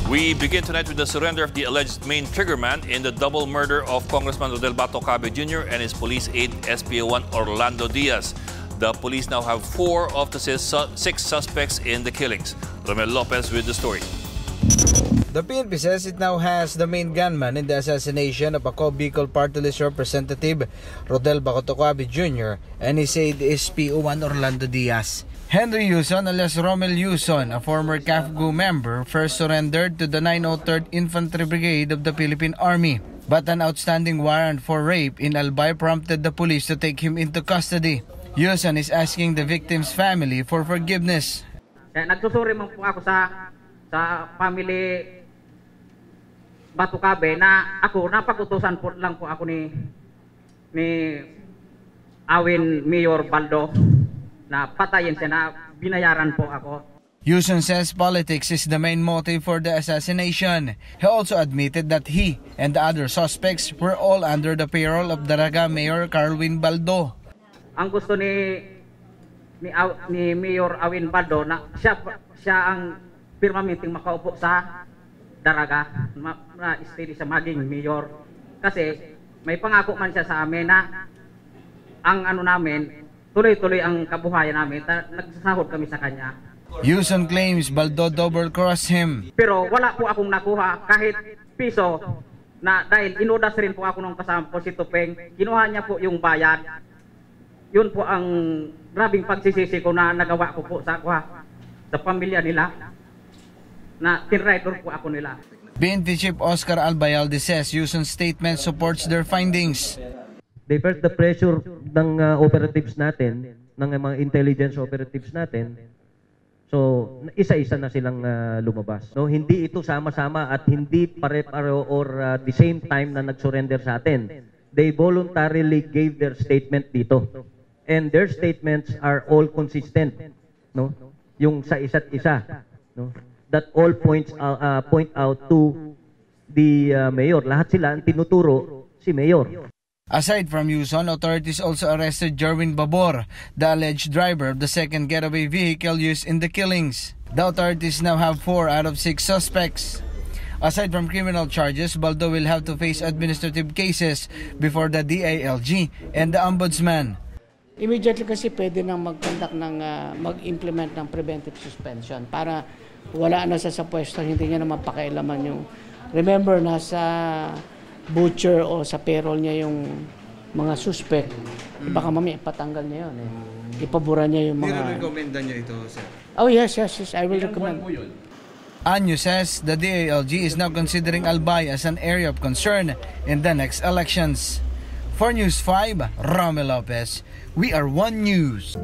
We begin tonight with the surrender of the alleged main triggerman in the double murder of Congressman Rodel Bato Cabe Jr. and his police aide SPO1 Orlando Diaz. The police now have 4 of the 6 suspects in the killings. Romel Lopez with the story. The PNP says it now has the main gunman in the assassination of Ako Bicol Party List Representative Rodel Bato Cabe Jr. and his aide SPO1 Orlando Diaz. Henry Yuson alias Romel Yuson, a former CAFGU member, first surrendered to the 903rd Infantry Brigade of the Philippine Army. But an outstanding warrant for rape in Albay prompted the police to take him into custody. Yuson is asking the victim's family for forgiveness. Nagsusuri man po ako sa family Bato Cabe na ako napag-utusan po lang po ako ni Awin Mayor Baldo na patayin siya na binayaran po ako. Yuson says politics is the main motive for the assassination. He also admitted that he and the other suspects were all under the payroll of Daraga Mayor Carwin Baldo. Ang gusto ni Mayor Awin Baldo na siya ang permanenteng makaupo sa Daraga na steady sa maging mayor. Kasi may pangako man siya sa amin na ang namin tuloy-tuloy ang kabuhayan namin, nagsasahod kami sa kanya. Yuson claims Baldo double-crossed him. Pero wala po akong nakuha kahit piso na dahil inudas rin po ako nung kasama po si Tupeng. Kinuha niya po yung bayad. Yun po ang grabing pagsisisi ko na nagawa ko po sa pamilya nila. Na tinrider po ako nila. PNP Chief Oscar Albayalde says Yuson's statement supports their findings. They felt the pressure ng operatives natin, ng mga intelligence operatives natin. So, isa-isa na silang lumabas. No, hindi ito sama-sama at hindi pare-pareho or the same time na nag-surrender sa atin. They voluntarily gave their statement dito. And their statements are all consistent, no? Yung sa isa't isa, no? That all point out to the mayor. Lahat sila ang tinuturo si mayor. Aside from Yuson, authorities also arrested Jerwin Babor, the alleged driver of the second getaway vehicle used in the killings. The authorities now have 4 out of 6 suspects. Aside from criminal charges, Baldo will have to face administrative cases before the DILG and the Ombudsman. Immediately kasi pwede nang mag-implement ng preventive suspension para wala na sa pwesto, hindi niya naman pakialaman yung... Remember, nasa butcher o sa payroll niya yung mga suspect. Baka mamaya patanggal niya yun. Ipabura niya yung mga... Nirecommenda niya ito, sir? Oh yes, I will recommend. Anyo says the DILG is now considering Albay as an area of concern in the next elections. For News 5, Romel Lopez, we are One News.